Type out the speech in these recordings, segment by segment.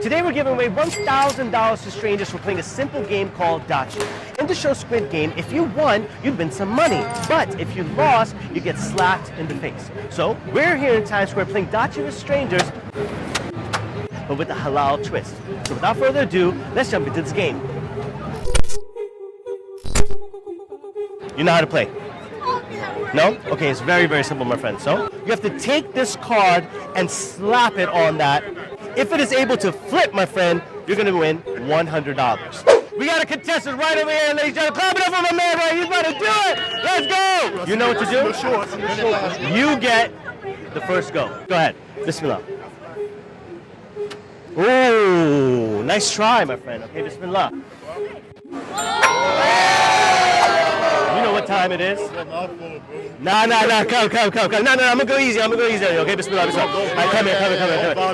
Today we're giving away $1,000 to strangers for playing a simple game called Dachi. In the show Squid Game, if you won, you'd win some money. But if you lost, you get slapped in the face. So we're here in Times Square playing Dachi with strangers, but with a halal twist. So without further ado, let's jump into this game. You know how to play? No? Okay, it's very, very simple, my friend. So you have to take this card and slap it on that. If it is able to flip, my friend, you're going to win $100. We got a contestant right over here, ladies and gentlemen. Clap it up for my man, right? He's about to do it. Let's go. You know what to do? You get the first go. Go ahead. Bismillah. Ooh, nice try, my friend. Okay, Bismillah. You know what time it is? Nah, come. No, I'm gonna go easy. Okay, Bismillah. All right, come here.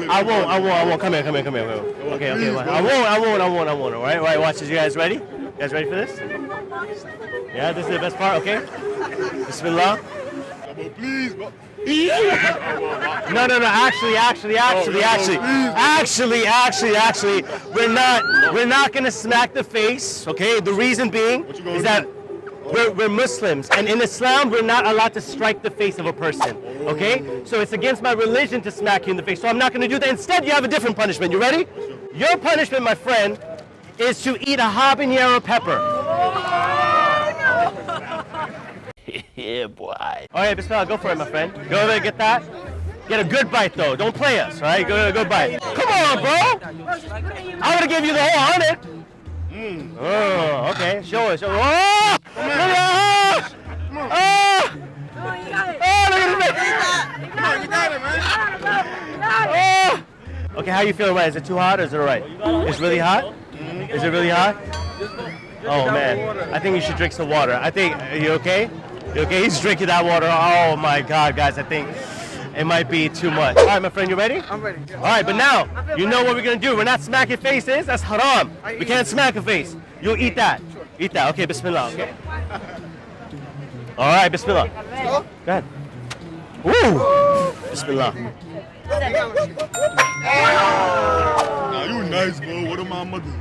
I won't. Come here. Okay. I won't. All right, watch this. You guys ready? You guys ready for this? Yeah, this is the best part. Okay. Bismillah. Please. No. Actually, we're not gonna smack the face. Okay. The reason being is that we're Muslims, and in Islam, we're not allowed to strike the face of a person, okay? So it's against my religion to smack you in the face, so I'm not going to do that. Instead, you have a different punishment. You ready? Your punishment, my friend, is to eat a habanero pepper. Yeah, boy. All right, Bismillah, go for it, my friend. Go over there, get that. Get a good bite, though. Don't play us, all right? Go bite. Come on, bro. I'm going to give you the whole 100. Oh, okay. Show it. Oh! Look at that! Oh! Look at it, man! Okay, how you feeling, right? Is it too hot or is it all right? It's really hot? Is it really hot? Oh, man. I think you should drink some water. Are you okay? You okay? He's drinking that water. Oh, my God, guys. I think it might be too much. All right, my friend, you ready? I'm ready. All right, but now, you know what we're going to do. We're not smacking faces. That's haram. We can't smack a face. You'll eat that. Eat that. Okay, Bismillah, okay? All right, Bismillah. Go ahead. Woo! Bismillah. Nah, you nice, bro. What am I mother?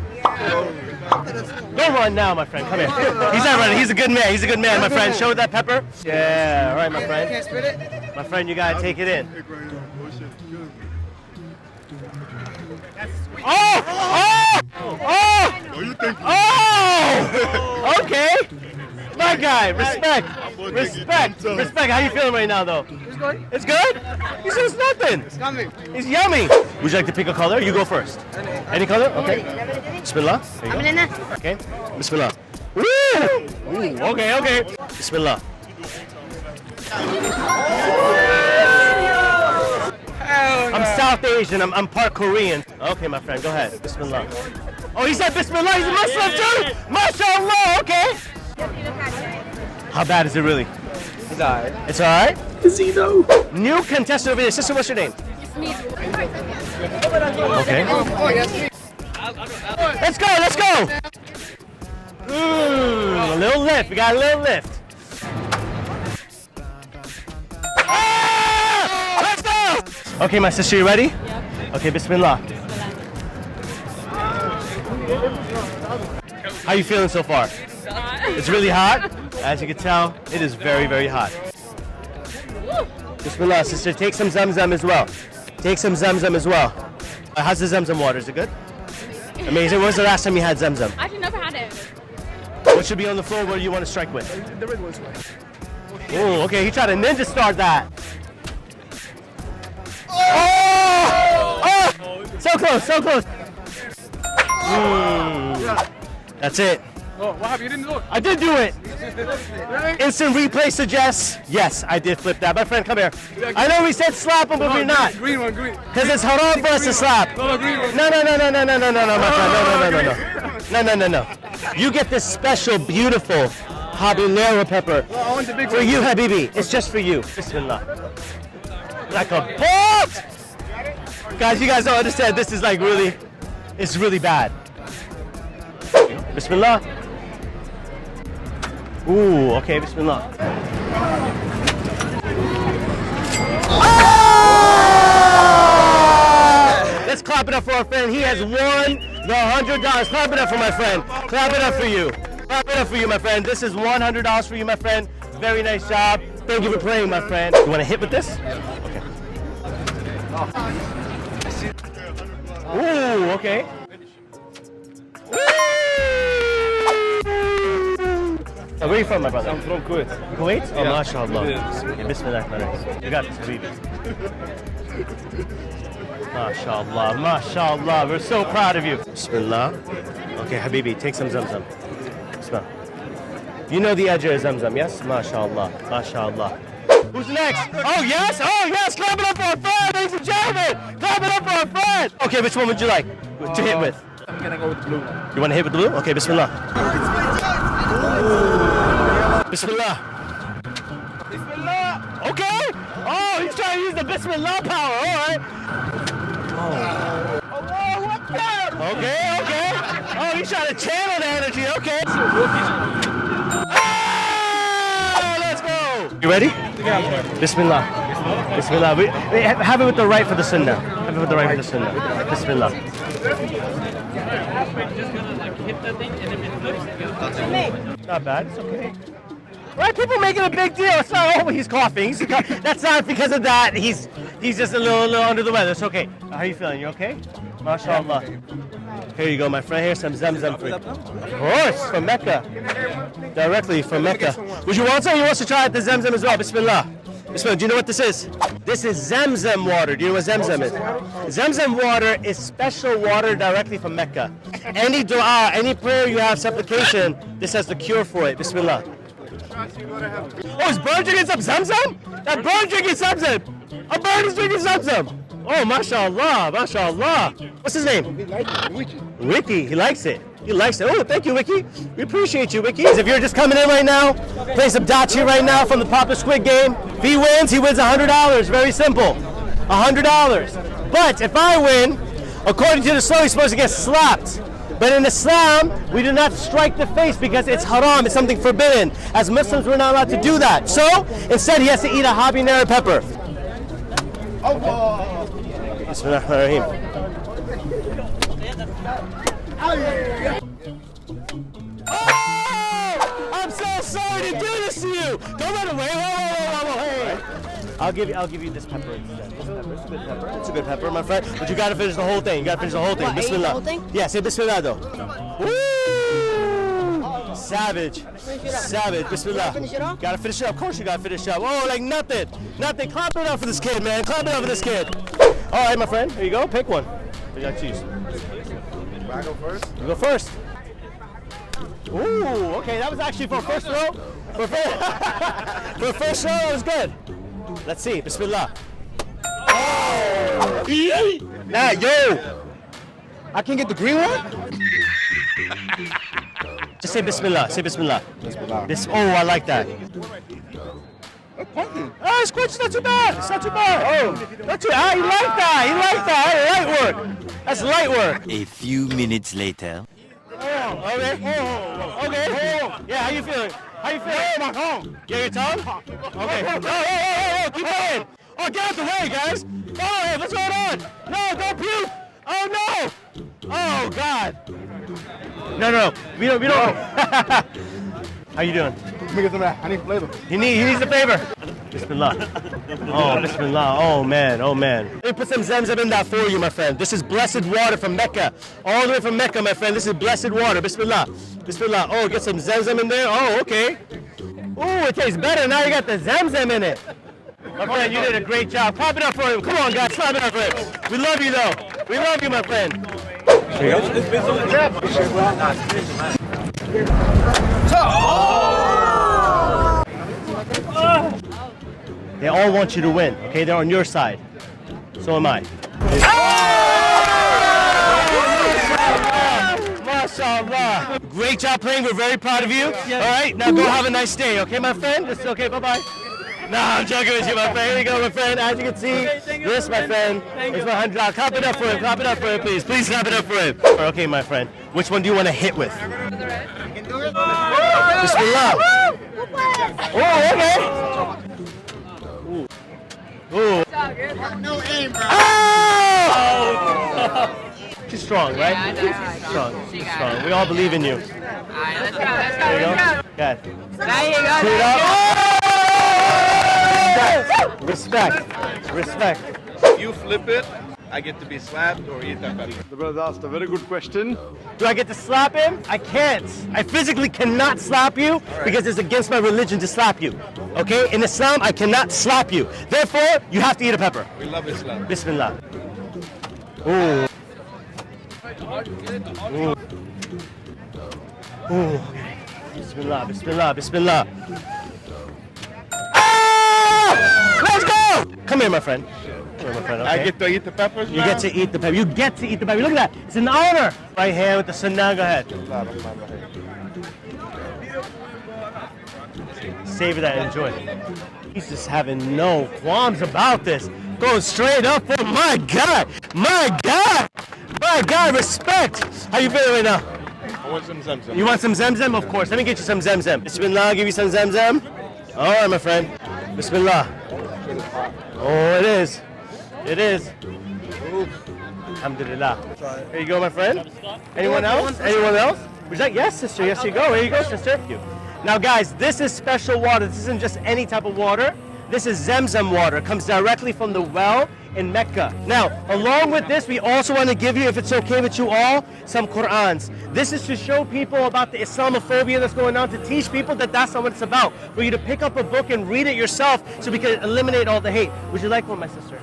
Don't run now, my friend. Come here. He's not running. He's a good man. He's a good man, my friend. Show that pepper. Yeah, all right, my friend. Can't spit it? My friend, you got to take it in. Oh! Okay. My guy, respect. How you feeling right now, though? It's good. It's good? He says nothing. It's coming. It's yummy. Would you like to pick a color? You go first. Any color? Okay. Bismillah. Okay. Bismillah. Woo! Ooh, okay. Bismillah. I'm South Asian. I'm part Korean. Okay, my friend, go ahead. Bismillah. Oh, he said Bismillah. He's a Muslim too. MashaAllah. Okay. How bad is it really? It's alright. It's alright? Casino. New contestant over here. Sister, what's your name? Okay. Let's go. A little lift. We got a little lift. Let's go! Okay, my sister, you ready? Yeah. Okay, Bismillah. How you feeling so far? It's really hot? As you can tell, it is very, very hot. Bismillah, sister, take some Zamzam as well. How's the Zamzam water? Is it good? Amazing. When was the last time you had Zamzam? I've never had it. What should be on the floor? What do you want to strike with? The red one's right. Oh, okay. He tried to ninja start that. Oh! So close. That's it. Oh, what happened? You didn't do it? I did do it. Really? Instant replay suggests. Yes, I did flip that. My friend, come here. I know we said slap him, but we're not. Green one. Because it's haram for us to slap. Green one. No, my friend. No. You get this special, beautiful habanero pepper. I want the big For you, Habibi. It's just for you. Bismillah. Like a bolt! Guys, you guys don't understand. This is like really, it's really bad. Bismillah. Ooh, okay, Bismillah. Ah! Let's clap. clap it up for our friend. He has won the $100. Clap it up for my friend. Clap it up for you. Clap it up for you, my friend. This is $100 for you, my friend. Very nice job. Thank you for playing, my friend. You want to hit with this? Okay. Ooh, okay. Oh, where are you from, my brother? I'm from Kuwait. Kuwait? Oh, Yeah. mashallah. Yes. Okay, bismillah. You got this, Habibi. Mashallah, mashallah. We're so proud of you. Bismillah. Okay, Habibi, take some Zamzam. Bismillah. You know the ajr is Zamzam, yes? Mashallah, mashallah. Who's next? Oh, yes? Oh, yes. Clap it up for our friend, ladies and gentlemen. Clap it up for our friend. Okay, which one would you like to hit with? I'm gonna go with blue. You want to hit with the blue? Okay, bismillah. Bismillah. Bismillah. Okay. Oh, he's trying to use the Bismillah power. All right. Oh, what's that? Okay, okay. Oh, he's trying to channel the energy. Okay. Oh, let's go. You ready? Bismillah. Bismillah. Have it with the right for the sunnah. Have it with the right for the sunnah. Bismillah. Not bad. It's okay. Right? People making a big deal. It's not. Oh, he's coughing. That's not because of that. He's just a little under the weather. It's okay. How are you feeling? You okay? MashaAllah. Here you go, my friend. Here's some Zamzam for you. Of course, from Mecca. Directly from Mecca. Would you want some? He wants to try the Zamzam as well. Bismillah. Bismillah. Do you know what this is? This is Zamzam water. Do you know what Zamzam is? Zamzam water is special water directly from Mecca. Any dua, any prayer you have, supplication, this has the cure for it. Bismillah. Oh, is bird drinking some Zamzam? That bird drinking Zamzam. A bird is drinking Zamzam. Oh, mashallah, mashallah. What's his name? Wiki. He likes it. He likes it. Oh, thank you, Wiki. We appreciate you, Wiki. If you're just coming in right now, play some Dachi right now from the Papa Squid game. If he wins $100. Very simple. $100. But if I win, according to the story, he's supposed to get slapped. But in Islam, we do not strike the face because it's haram, it's something forbidden. As Muslims, we're not allowed to do that. So, instead, he has to eat a habanero pepper. Bismillahirrahmanirrahim. Oh! I'm so sorry to do this to you! Don't run away! Whoa, hey! I'll give you this pepper instead. This pepper, it's a good pepper. It's a good pepper, my friend. But you gotta finish the whole thing. You gotta finish the whole thing. Bismillah. The whole thing? Yeah, say Bismillah though. Woo! Savage. Savage. Bismillah. Gotta finish it up. Of course you gotta finish it up. Oh, like nothing. Nothing. Clap it up for this kid, man. Clap it up for this kid. All right, my friend. Here you go. Pick one. You gotta choose. I go first? You go first. Ooh, okay. That was actually for first row. For first row, it was good. Let's see. Bismillah. Oh! Nah, yo! I can't get the green one? Just say Bismillah. Say Bismillah. Bismillah. Oh, I like that. That's pumpkin. Oh, Squid's not too bad. It's not too bad. Oh, not too bad. He liked that. He liked that. Light work. That's light work. A few minutes later. Oh, okay. Oh, okay. Oh. Yeah, how you feeling? How you feeling? Oh, my tongue. Yeah, your tongue? Okay. Oh, keep going. Oh, get out the way, guys. Oh, hey, what's going on? No, don't puke. Oh, no. Oh, God. No. We don't. How you doing? Let me get some of that. I need flavor. He needs the favor. Bismillah. Oh, Bismillah. Oh, man. Oh, man. Let me put some Zamzam in that for you, my friend. This is blessed water from Mecca. All the way from Mecca, my friend. This is blessed water. Bismillah. Bismillah. Oh, get some Zamzam in there. Oh, okay. Oh, it tastes better. Now you got the Zamzam in it. My friend, you did a great job. Clap it up for him. Come on, guys. Clap it up for him. We love you, though. We love you, my friend. Here you go. They all want you to win, okay? They're on your side. So am I. MashaAllah. Great job playing. We're very proud of you. All right, now go have a nice day, okay, my friend? It's okay, bye-bye. No, I'm joking with you, my friend. Here you go, my friend. As you can see, this, my friend, is $100. Clap it up for him. Clap it up for him, please. Please clap it up for him. Okay, my friend. Which one do you want to hit with? Bismillah. Oh, okay. Ooh. No aim, bro. Oh! She's strong, right? Strong. She's strong. We all believe in you. Alright, let's go. There you go. Good. There you go. Shoot up. Oh! Respect. Respect. You flip it, I get to be slapped or eat that pepper. The brother asked a very good question. Do I get to slap him? I can't. I physically cannot slap you because it's against my religion to slap you. Okay? In Islam, I cannot slap you. Therefore, you have to eat a pepper. We love Islam. Bismillah. Ooh. Ooh. Ooh. Bismillah, bismillah, bismillah. Ah! Let's go! Come here, my friend. Come here, my friend. Okay? I get to eat the peppers You now? get to eat the pepper. You get to eat the pepper. Look at that. It's an honor. Right hand with the sunnah. Go ahead. Savor that and enjoy it. He's just having no qualms about this. Going straight up for my God. My God. My God. Respect. How you feeling right now? I want some Zamzam. You want some Zemzem? Of course. Let me get you some Zemzem. Bismillah. I'll give you some Zemzem. All right, my friend. Bismillah. Oh, it is. It is. Alhamdulillah. Here you go, my friend. Anyone else? Anyone else? Would you like? Yes, sister. Yes, you go. Here you go, sister. You. Now, guys, this is special water. This isn't just any type of water. This is Zemzem water. It comes directly from the well in Mecca. Now, along with this, we also want to give you, if it's okay with you all, some Qur'ans. This is to show people about the Islamophobia that's going on, to teach people that that's not what it's about. For you to pick up a book and read it yourself so we can eliminate all the hate. Would you like one, my sister?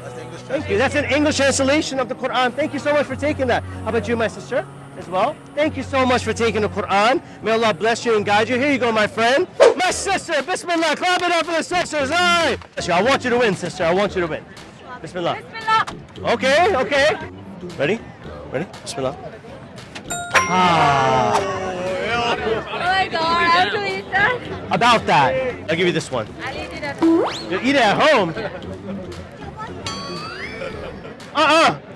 Thank you. That's an English translation of the Quran. Thank you so much for taking that. How about you, my sister, as well? Thank you so much for taking the Quran. May Allah bless you and guide you. Here you go, my friend. My sister, Bismillah. Clap it up for the sisters. All right. I want you to win, sister. I want you to win. Bismillah. Bismillah. Okay, okay. Ready? Ready? Bismillah. Ah. Oh my God, I have to eat that. About that. I'll give you this one. I'll eat it at You eat it at home.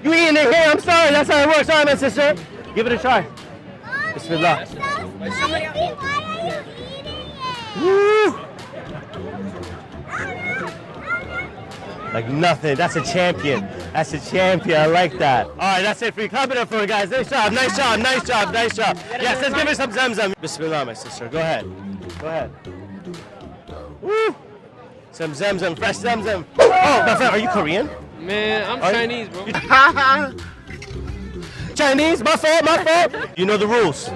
You eating it here? I'm sorry. That's how it works. Sorry, my sister. Give it a try. Bismillah. Woo! Like nothing. That's a champion. That's a champion. I like that. All right, that's it for you. Clap it up for you guys. Nice job. Nice job. Nice job. Nice job. Yes, let's give her some Zamzam. Bismillah, my sister. Go ahead. Go ahead. Woo! Some Zamzam. Fresh Zamzam. Oh, my friend, are you Korean? Man, I'm Are you- Chinese, bro. Chinese? My fault. My fault. You know the rules.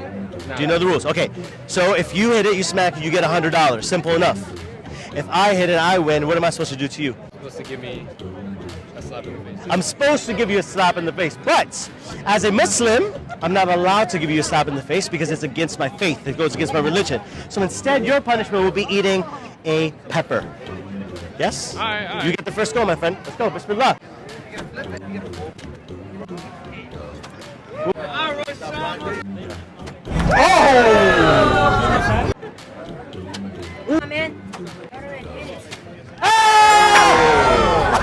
Do you know the rules? Okay. So if you hit it, you smack it, you get $100. Simple enough. If I hit it, I win. What am I supposed to do to you? Supposed to give me a slap in the face. I'm supposed to give you a slap in the face, but as a Muslim, I'm not allowed to give you a slap in the face because it's against my faith. It goes against my religion. So instead, your punishment will be eating a pepper. Yes? All right. You get the first go, my friend. Let's go. Bismillah. I'm in.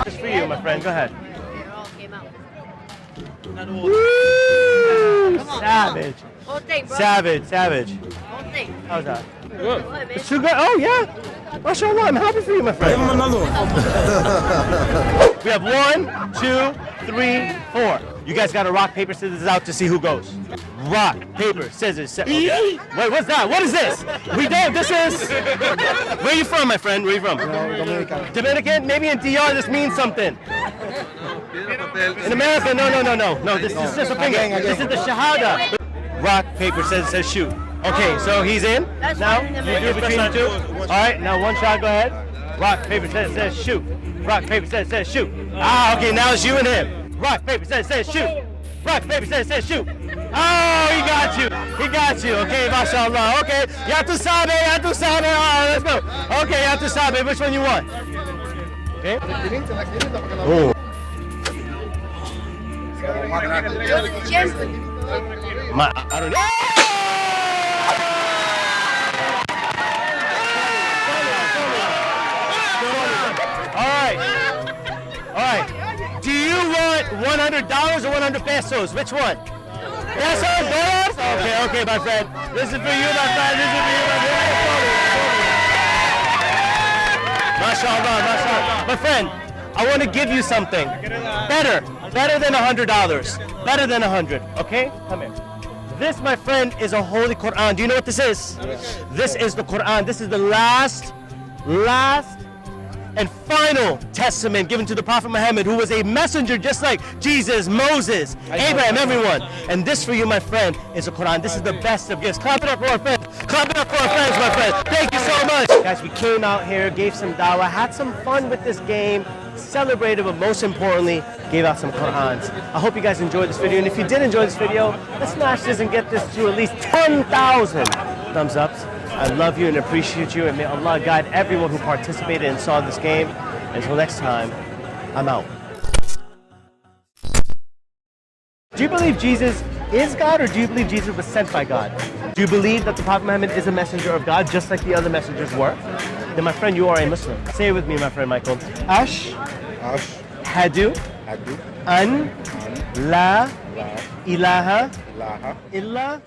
Just for you, my friend. Go ahead. It all came out. Woo! Savage. Whole thing, bro. Savage. Savage. Whole thing. How's that? Good. What, man? It's too good. Oh, yeah. MashaAllah. I'm happy for you, my friend. We have 1, 2, 3, 4. You guys got to rock, paper, scissors out to see who goes. Rock, paper, scissors. Okay. Wait, what's that? What is this? We don't. This is. Where are you from, my friend? Where are you from? Dominican. Dominican? Maybe in DR this means something. In America, no. This is just a finger. This is the Shahada. Rock, paper, scissors, shoot. Okay, so he's in. That's Now, fine. you do it between the two. All right, now one shot, go ahead. Rock, paper, scissors, shoot. Rock, paper, scissors, shoot. Ah, okay, now it's you and him. Rock, paper, scissors, shoot. Rock, paper, scissors, shoot. Oh, he got you. He got you. Okay, mashallah. Okay, ya tu sabe, ya tu sabe. All right, let's go. Okay, ya tu sabe. Which one you want? Okay. Oh. I don't know. All right. Do you want $100 or 100 pesos? Which one? Pesos? Dollars? Okay, my friend. This is for you, my friend. This is for you, my friend. MashaAllah. My friend, I want to give you something better. Better than $100. Better than 100. Okay? Come here. This, my friend, is a holy Quran. Do you know what this is? This is the Quran. This is the last and final testament given to the Prophet Muhammad, who was a messenger just like Jesus, Moses, Abraham, everyone. And this for you, my friend, is a Quran. This is the best of gifts. Clap it up for our friends. Clap it up for our friends, my friend. Thank you so much. Guys, we came out here, gave some dawah, had some fun with this game, celebrated, but most importantly, gave out some Qur'ans. I hope you guys enjoyed this video, and if you did enjoy this video, let's smash this and get this to at least 10,000 thumbs ups. I love you and appreciate you, and may Allah guide everyone who participated and saw this game. Until next time, I'm out. Do you believe Jesus is God, or do you believe Jesus was sent by God? Do you believe that the Prophet Muhammad is a messenger of God, just like the other messengers were? Then, my friend, you are a Muslim. Say it with me, my friend Michael. Ashhadu an la ilaha illa